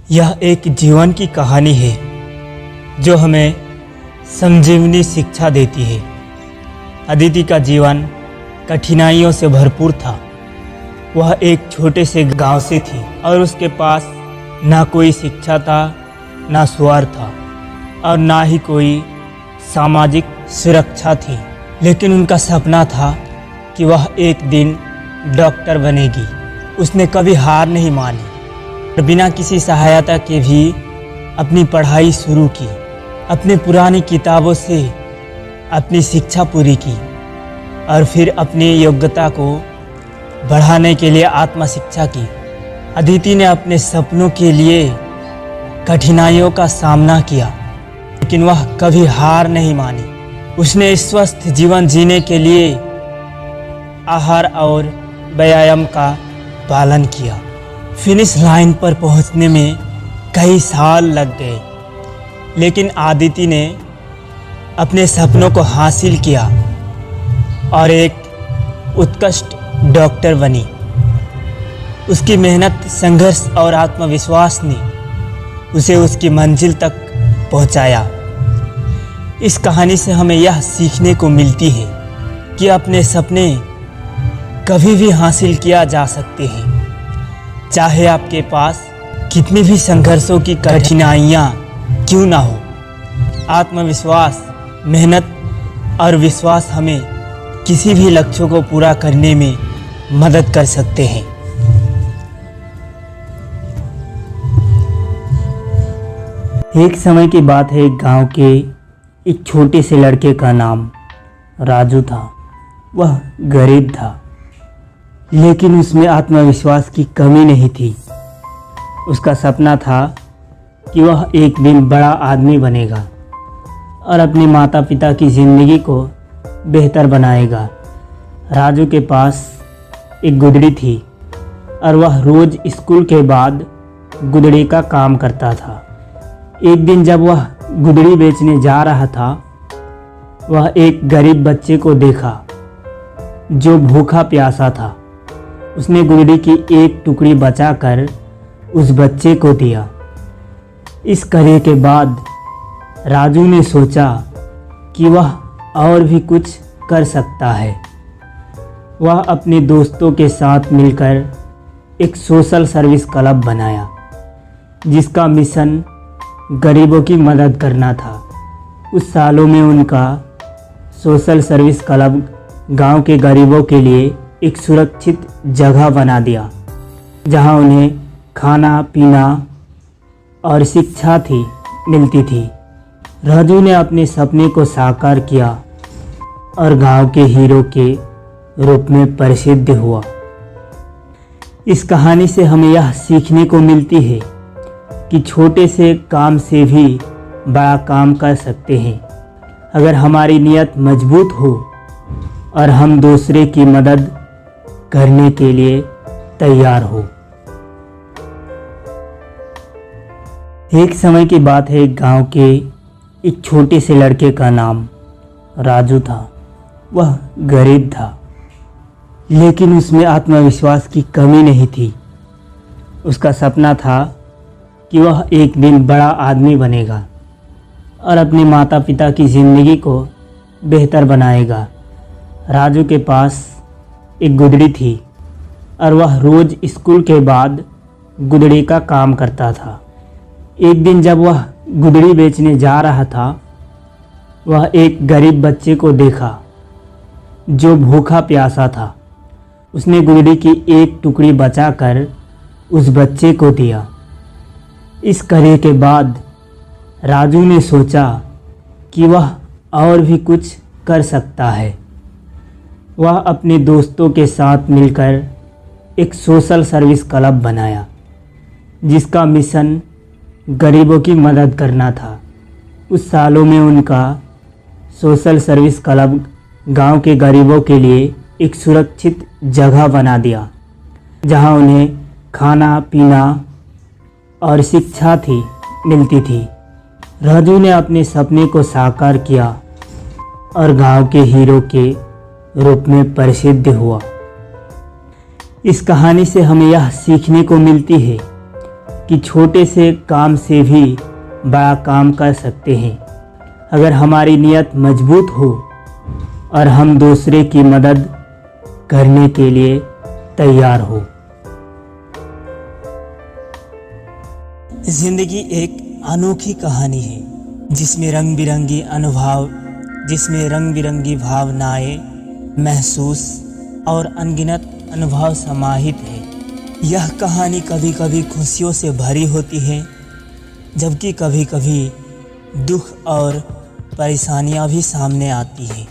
यह एक जीवन की कहानी है जो हमें संजीवनी शिक्षा देती है। अदिति का जीवन कठिनाइयों से भरपूर था। वह एक छोटे से गांव से थी और उसके पास ना कोई शिक्षा था, ना स्वार्थ था और ना ही कोई सामाजिक सुरक्षा थी। लेकिन उनका सपना था कि वह एक दिन डॉक्टर बनेगी। उसने कभी हार नहीं मानी और बिना किसी सहायता के भी अपनी पढ़ाई शुरू की। अपने पुरानी किताबों से अपनी शिक्षा पूरी की और फिर अपनी योग्यता को बढ़ाने के लिए आत्म शिक्षा की। अदिति ने अपने सपनों के लिए कठिनाइयों का सामना किया, लेकिन वह कभी हार नहीं मानी। उसने स्वस्थ जीवन जीने के लिए आहार और व्यायाम का पालन किया। फिनिश लाइन पर पहुंचने में कई साल लग गए, लेकिन अदिति ने अपने सपनों को हासिल किया और एक उत्कृष्ट डॉक्टर बनी। उसकी मेहनत, संघर्ष और आत्मविश्वास ने उसे उसकी मंजिल तक पहुंचाया। इस कहानी से हमें यह सीखने को मिलती है कि अपने सपने कभी भी हासिल किया जा सकते हैं, चाहे आपके पास कितनी भी संघर्षों की कठिनाइयाँ क्यों ना हो। आत्मविश्वास, मेहनत और विश्वास हमें किसी भी लक्ष्य को पूरा करने में मदद कर सकते हैं। एक समय की बात है, एक गांव के एक छोटे से लड़के का नाम राजू था। वह गरीब था, लेकिन उसमें आत्मविश्वास की कमी नहीं थी। उसका सपना था कि वह एक दिन बड़ा आदमी बनेगा और अपने माता पिता की ज़िंदगी को बेहतर बनाएगा। राजू के पास एक गुदड़ी थी और वह रोज़ स्कूल के बाद गुदड़ी का काम करता था। एक दिन जब वह गुदड़ी बेचने जा रहा था, वह एक गरीब बच्चे को देखा जो भूखा प्यासा था। उसने गुदड़ी की एक टुकड़ी बचाकर उस बच्चे को दिया। इस कार्य के बाद राजू ने सोचा कि वह और भी कुछ कर सकता है। वह अपने दोस्तों के साथ मिलकर एक सोशल सर्विस क्लब बनाया, जिसका मिशन गरीबों की मदद करना था। उस सालों में उनका सोशल सर्विस क्लब गांव के गरीबों के लिए एक सुरक्षित जगह बना दिया, जहां उन्हें खाना पीना और शिक्षा मिलती थी। राजू ने अपने सपने को साकार किया और गांव के हीरो के रूप में प्रसिद्ध हुआ। इस कहानी से हमें यह सीखने को मिलती है कि छोटे से काम से भी बड़ा काम कर सकते हैं, अगर हमारी नीयत मजबूत हो और हम दूसरे की मदद करने के लिए तैयार हो। एक समय की बात है, एक गांव के एक छोटे से लड़के का नाम राजू था। वह गरीब था, लेकिन उसमें आत्मविश्वास की कमी नहीं थी। उसका सपना था कि वह एक दिन बड़ा आदमी बनेगा और अपने माता पिता की ज़िंदगी को बेहतर बनाएगा। राजू के पास एक गुदड़ी थी और वह रोज़ स्कूल के बाद गुदड़ी का काम करता था। एक दिन जब वह गुदड़ी बेचने जा रहा था, वह एक गरीब बच्चे को देखा जो भूखा प्यासा था। उसने गुदड़ी की एक टुकड़ी बचाकर उस बच्चे को दिया। इस कार्य के बाद राजू ने सोचा कि वह और भी कुछ कर सकता है। वह अपने दोस्तों के साथ मिलकर एक सोशल सर्विस क्लब बनाया, जिसका मिशन गरीबों की मदद करना था। उस सालों में उनका सोशल सर्विस क्लब गांव के गरीबों के लिए एक सुरक्षित जगह बना दिया, जहां उन्हें खाना पीना और शिक्षा मिलती थी। राजू ने अपने सपने को साकार किया और गांव के हीरो के रूप में प्रसिद्ध हुआ। इस कहानी से हमें यह सीखने को मिलती है कि छोटे से काम से भी बड़ा काम कर सकते हैं अगर हमारी नीयत मजबूत हो और हम दूसरे की मदद करने के लिए तैयार हो। जिंदगी एक अनोखी कहानी है जिसमें रंग बिरंगी भावनाएं महसूस और अनगिनत अनुभव समाहित है। यह कहानी कभी कभी खुशियों से भरी होती है, जबकि कभी कभी दुख और परेशानियां भी सामने आती हैं।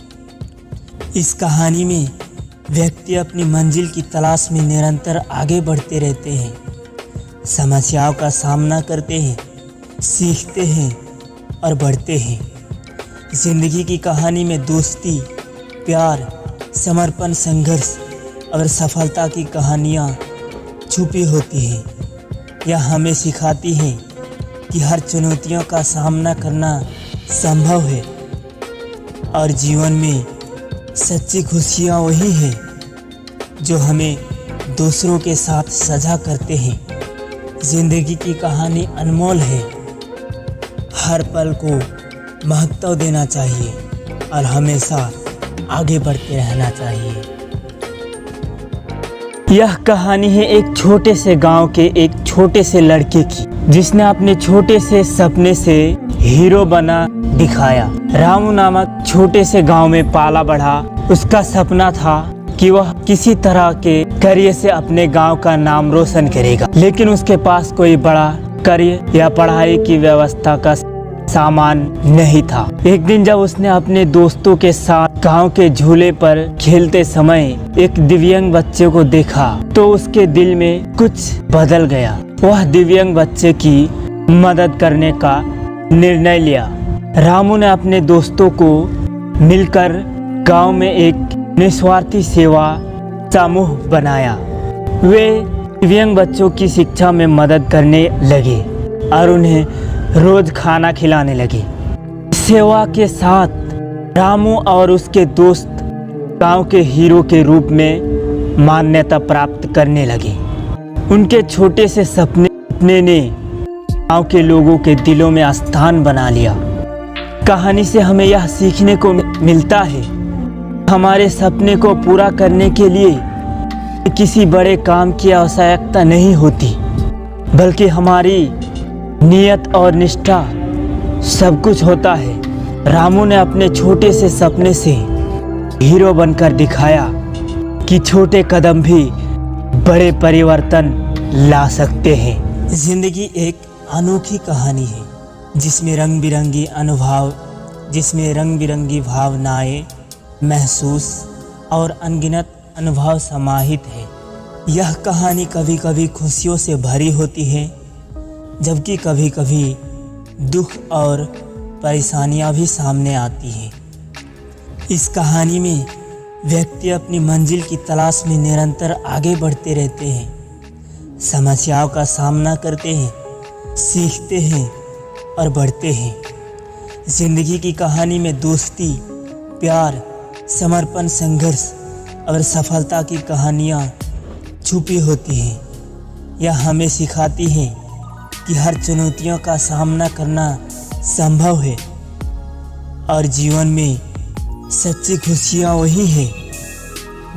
इस कहानी में व्यक्ति अपनी मंजिल की तलाश में निरंतर आगे बढ़ते रहते हैं, समस्याओं का सामना करते हैं, सीखते हैं और बढ़ते हैं। जिंदगी की कहानी में दोस्ती, प्यार, समर्पण, संघर्ष और सफलता की कहानियाँ छुपी होती हैं। यह हमें सिखाती हैं कि हर चुनौतियों का सामना करना संभव है और जीवन में सच्ची खुशियाँ वही हैं जो हमें दूसरों के साथ साझा करते हैं। जिंदगी की कहानी अनमोल है, हर पल को महत्व देना चाहिए और हमेशा आगे बढ़ते रहना चाहिए। यह कहानी है एक छोटे से गांव के एक छोटे से लड़के की, जिसने अपने छोटे से सपने से हीरो बना दिखाया। रामू नामक छोटे से गांव में पाला बढ़ा। उसका सपना था कि वह किसी तरह के करियर से अपने गांव का नाम रोशन करेगा, लेकिन उसके पास कोई बड़ा करियर या पढ़ाई की व्यवस्था का सामान नहीं था। एक दिन जब उसने अपने दोस्तों के साथ गांव के झूले पर खेलते समय एक दिव्यांग बच्चे को देखा तो उसके दिल में कुछ बदल गया। वह दिव्यांग बच्चे की मदद करने का निर्णय लिया। रामू ने अपने दोस्तों को मिलकर गांव में एक निस्वार्थी सेवा समूह बनाया। वे दिव्यांग बच्चों की शिक्षा में मदद करने लगे और उन्हें रोज खाना खिलाने लगे। सेवा के साथ रामू और उसके दोस्त गांव के हीरो के रूप में मान्यता प्राप्त करने लगे। उनके छोटे से सपने ने गांव के लोगों के दिलों में स्थान बना लिया। कहानी से हमें यह सीखने को मिलता है, हमारे सपने को पूरा करने के लिए किसी बड़े काम की आवश्यकता नहीं होती, बल्कि हमारी नियत और निष्ठा सब कुछ होता है। रामू ने अपने छोटे से सपने से हीरो बनकर दिखाया कि छोटे कदम भी बड़े परिवर्तन ला सकते हैं। जिंदगी एक अनोखी कहानी है जिसमें रंग बिरंगी भावनाएं महसूस और अनगिनत अनुभव समाहित है। यह कहानी कभी कभी खुशियों से भरी होती है, जबकि कभी कभी दुख और परेशानियां भी सामने आती हैं। इस कहानी में व्यक्ति अपनी मंजिल की तलाश में निरंतर आगे बढ़ते रहते हैं, समस्याओं का सामना करते हैं, सीखते हैं और बढ़ते हैं। जिंदगी की कहानी में दोस्ती, प्यार, समर्पण, संघर्ष और सफलता की कहानियाँ छुपी होती हैं। यह हमें सिखाती हैं कि हर चुनौतियों का सामना करना संभव है और जीवन में सच्ची खुशियाँ वही हैं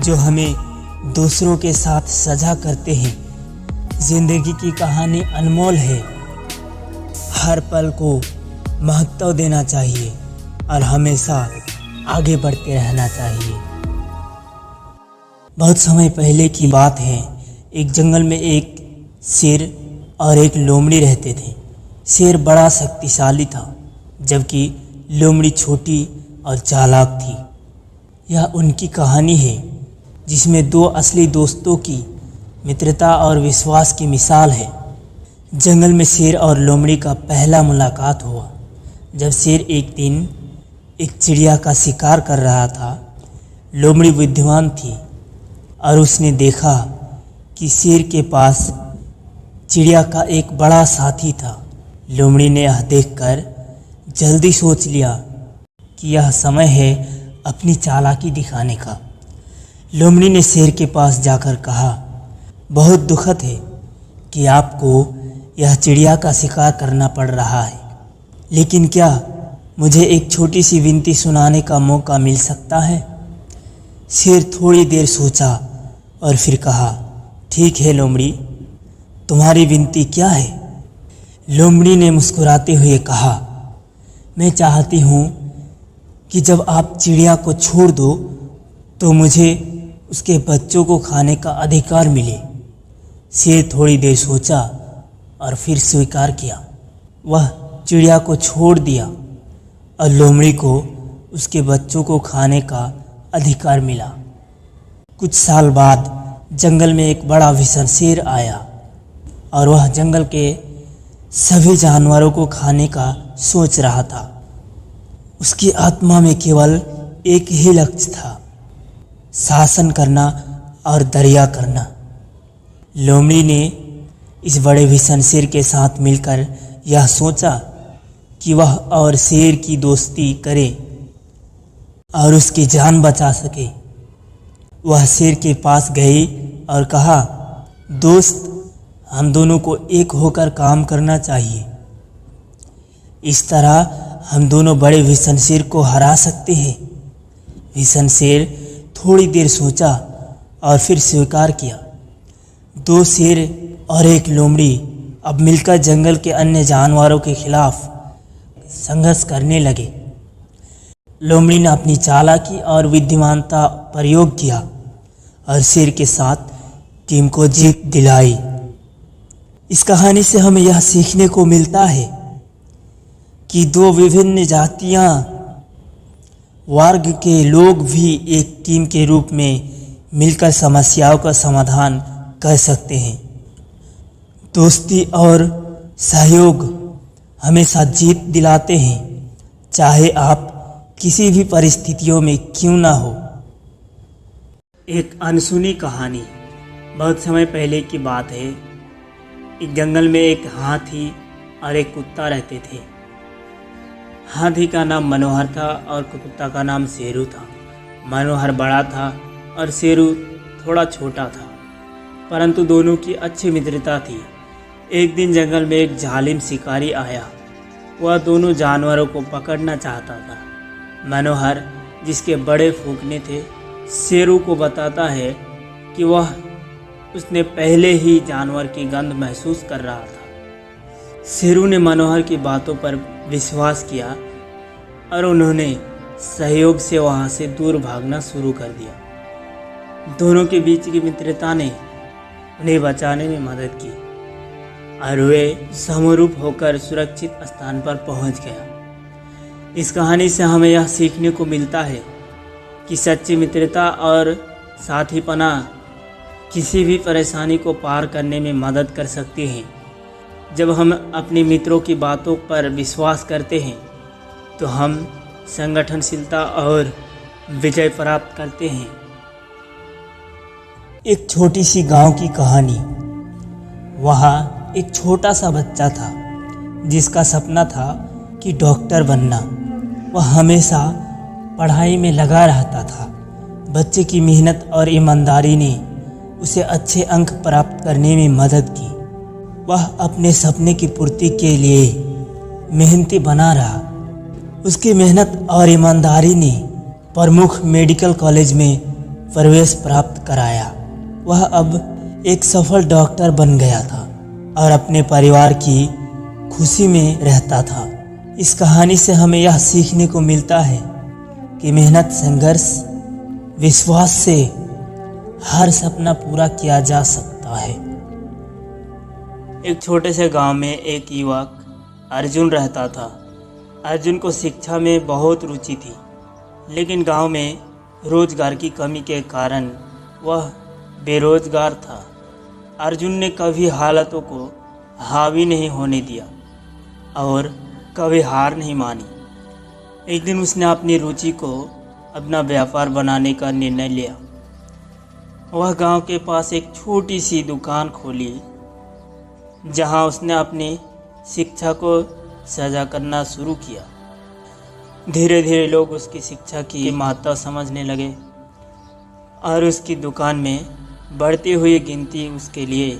जो हमें दूसरों के साथ साझा करते हैं। जिंदगी की कहानी अनमोल है, हर पल को महत्व देना चाहिए और हमेशा आगे बढ़ते रहना चाहिए। बहुत समय पहले की बात है, एक जंगल में एक शेर और एक लोमड़ी रहते थे। शेर बड़ा शक्तिशाली था, जबकि लोमड़ी छोटी और चालाक थी। यह उनकी कहानी है जिसमें दो असली दोस्तों की मित्रता और विश्वास की मिसाल है। जंगल में शेर और लोमड़ी का पहला मुलाकात हुआ जब शेर एक दिन एक चिड़िया का शिकार कर रहा था। लोमड़ी बुद्धिमान थी और उसने देखा कि शेर के पास चिड़िया का एक बड़ा साथी था। लोमड़ी ने यह देखकर जल्दी सोच लिया कि यह समय है अपनी चालाकी दिखाने का। लोमड़ी ने शेर के पास जाकर कहा, बहुत दुखद है कि आपको यह चिड़िया का शिकार करना पड़ रहा है, लेकिन क्या मुझे एक छोटी सी विनती सुनाने का मौका मिल सकता है? शेर थोड़ी देर सोचा और फिर कहा, ठीक है लोमड़ी, तुम्हारी विनती क्या है? लोमड़ी ने मुस्कुराते हुए कहा, मैं चाहती हूँ कि जब आप चिड़िया को छोड़ दो तो मुझे उसके बच्चों को खाने का अधिकार मिले। शेर थोड़ी देर सोचा और फिर स्वीकार किया। वह चिड़िया को छोड़ दिया और लोमड़ी को उसके बच्चों को खाने का अधिकार मिला। कुछ साल बाद जंगल में एक बड़ा भीषण शेर आया और वह जंगल के सभी जानवरों को खाने का सोच रहा था। उसकी आत्मा में केवल एक ही लक्ष्य था, शासन करना और दरिया करना। लोमड़ी ने इस बड़े भीषण शेर के साथ मिलकर यह सोचा कि वह और शेर की दोस्ती करे और उसकी जान बचा सके। वह शेर के पास गई और कहा, दोस्त, हम दोनों को एक होकर काम करना चाहिए। इस तरह हम दोनों बड़े भीषण शेर को हरा सकते हैं। भीषण शेर थोड़ी देर सोचा और फिर स्वीकार किया। दो शेर और एक लोमड़ी अब मिलकर जंगल के अन्य जानवरों के खिलाफ संघर्ष करने लगे। लोमड़ी ने अपनी चालाकी और बुद्धिमानता प्रयोग किया और शेर के साथ टीम को जीत दिलाई। इस कहानी से हमें यह सीखने को मिलता है कि दो विभिन्न जातियां वर्ग के लोग भी एक टीम के रूप में मिलकर समस्याओं का समाधान कर सकते हैं। दोस्ती और सहयोग हमेशा जीत दिलाते हैं, चाहे आप किसी भी परिस्थितियों में क्यों ना हो। एक अनसुनी कहानी। बहुत समय पहले की बात है। एक जंगल में एक हाथी और एक कुत्ता रहते थे। हाथी का नाम मनोहर था और कुत्ता का नाम शेरू था। मनोहर बड़ा था और शेरू थोड़ा छोटा था, परंतु दोनों की अच्छी मित्रता थी। एक दिन जंगल में एक जालिम शिकारी आया। वह दोनों जानवरों को पकड़ना चाहता था। मनोहर, जिसके बड़े फूंकने थे, शेरू को बताता है कि उसने पहले ही जानवर की गंध महसूस कर रहा था। शेरू ने मनोहर की बातों पर विश्वास किया और उन्होंने सहयोग से वहां से दूर भागना शुरू कर दिया। दोनों के बीच की मित्रता ने उन्हें बचाने में मदद की और वे समरूप होकर सुरक्षित स्थान पर पहुंच गया। इस कहानी से हमें यह सीखने को मिलता है कि सच्ची मित्रता और साथीपना किसी भी परेशानी को पार करने में मदद कर सकती हैं। जब हम अपने मित्रों की बातों पर विश्वास करते हैं तो हम संगठनशीलता और विजय प्राप्त करते हैं। एक छोटी सी गांव की कहानी। वहाँ एक छोटा सा बच्चा था जिसका सपना था कि डॉक्टर बनना। वह हमेशा पढ़ाई में लगा रहता था। बच्चे की मेहनत और ईमानदारी ने उसे अच्छे अंक प्राप्त करने में मदद की। वह अपने सपने की पूर्ति के लिए मेहनती बना रहा। उसकी मेहनत और ईमानदारी ने प्रमुख मेडिकल कॉलेज में प्रवेश प्राप्त कराया। वह अब एक सफल डॉक्टर बन गया था और अपने परिवार की खुशी में रहता था। इस कहानी से हमें यह सीखने को मिलता है कि मेहनत, संघर्ष, विश्वास से हर सपना पूरा किया जा सकता है। एक छोटे से गांव में एक युवक अर्जुन रहता था। अर्जुन को शिक्षा में बहुत रुचि थी, लेकिन गांव में रोजगार की कमी के कारण वह बेरोजगार था। अर्जुन ने कभी हालातों को हावी नहीं होने दिया और कभी हार नहीं मानी। एक दिन उसने अपनी रुचि को अपना व्यापार बनाने का निर्णय लिया। वह गांव के पास एक छोटी सी दुकान खोली जहां उसने अपनी शिक्षा को साझा करना शुरू किया। धीरे धीरे लोग उसकी शिक्षा की महत्ता समझने लगे और उसकी दुकान में बढ़ती हुई गिनती उसके लिए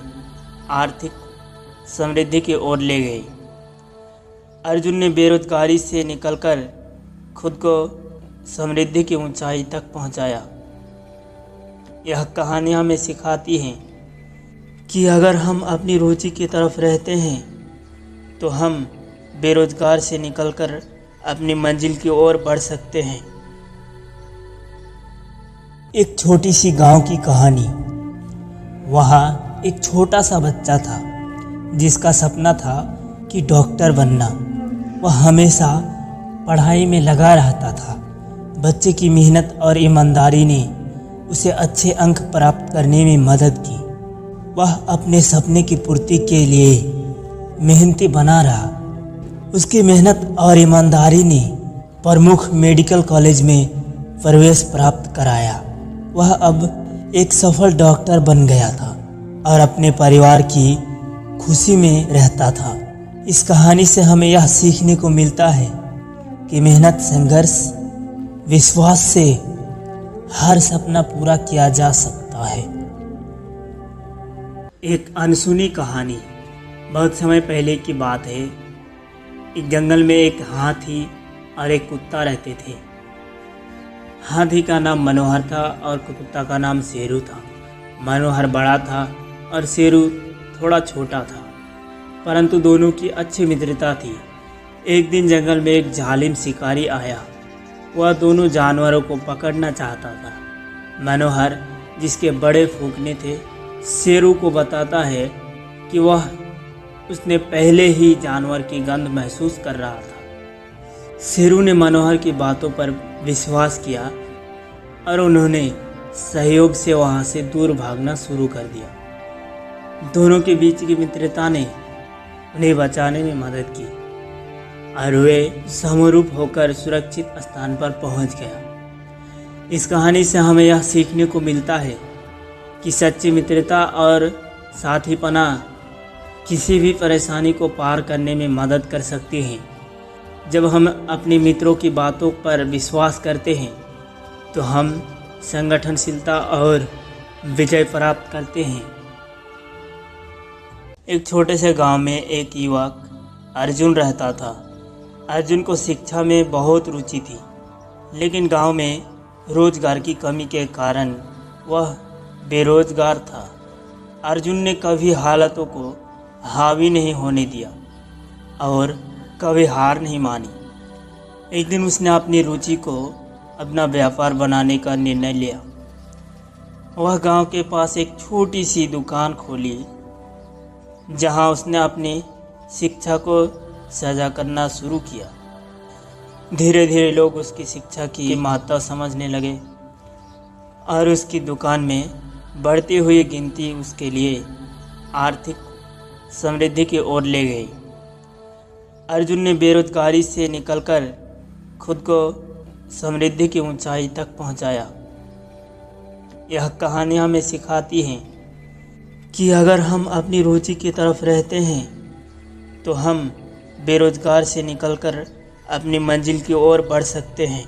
आर्थिक समृद्धि की ओर ले गई। अर्जुन ने बेरोजगारी से निकलकर खुद को समृद्धि की ऊंचाई तक पहुंचाया। यह कहानी हमें सिखाती है कि अगर हम अपनी रुचि की तरफ रहते हैं तो हम बेरोजगार से निकलकर अपनी मंजिल की ओर बढ़ सकते हैं। एक छोटी सी गांव की कहानी। वहाँ एक छोटा सा बच्चा था जिसका सपना था कि डॉक्टर बनना। वह हमेशा पढ़ाई में लगा रहता था। बच्चे की मेहनत और ईमानदारी ने उसे अच्छे अंक प्राप्त करने में मदद की। वह अपने सपने की पूर्ति के लिए मेहनती बना रहा। उसकी मेहनत और ईमानदारी ने प्रमुख मेडिकल कॉलेज में प्रवेश प्राप्त कराया। वह अब एक सफल डॉक्टर बन गया था और अपने परिवार की खुशी में रहता था। इस कहानी से हमें यह सीखने को मिलता है कि मेहनत, संघर्ष, विश्वास से हर सपना पूरा किया जा सकता है। एक अनसुनी कहानी। बहुत समय पहले की बात है। एक जंगल में एक हाथी और एक कुत्ता रहते थे। हाथी का नाम मनोहर था और कुत्ता का नाम शेरू था। मनोहर बड़ा था और शेरू थोड़ा छोटा था, परंतु दोनों की अच्छी मित्रता थी। एक दिन जंगल में एक जालिम शिकारी आया। वह दोनों जानवरों को पकड़ना चाहता था। मनोहर, जिसके बड़े फूंकने थे, शेरू को बताता है कि उसने पहले ही जानवर की गंध महसूस कर रहा था। शेरू ने मनोहर की बातों पर विश्वास किया और उन्होंने सहयोग से वहां से दूर भागना शुरू कर दिया। दोनों के बीच की मित्रता ने उन्हें बचाने में मदद की और वे समरूप होकर सुरक्षित स्थान पर पहुंच गया। इस कहानी से हमें यह सीखने को मिलता है कि सच्ची मित्रता और साथीपना किसी भी परेशानी को पार करने में मदद कर सकती है। जब हम अपने मित्रों की बातों पर विश्वास करते हैं तो हम संगठनशीलता और विजय प्राप्त करते हैं। एक छोटे से गांव में एक युवक अर्जुन रहता था। अर्जुन को शिक्षा में बहुत रुचि थी, लेकिन गांव में रोजगार की कमी के कारण वह बेरोजगार था। अर्जुन ने कभी हालातों को हावी नहीं होने दिया और कभी हार नहीं मानी। एक दिन उसने अपनी रुचि को अपना व्यापार बनाने का निर्णय लिया। वह गांव के पास एक छोटी सी दुकान खोली जहां उसने अपनी शिक्षा को साझा करना शुरू किया। धीरे धीरे लोग उसकी शिक्षा की महत्ता समझने लगे और उसकी दुकान में बढ़ती हुई गिनती उसके लिए आर्थिक समृद्धि की ओर ले गई। अर्जुन ने बेरोजगारी से निकलकर खुद को समृद्धि की ऊंचाई तक पहुंचाया। यह कहानी हमें सिखाती है कि अगर हम अपनी रुचि की तरफ रहते हैं तो हम बेरोजगार से निकलकर अपनी मंजिल की ओर बढ़ सकते हैं।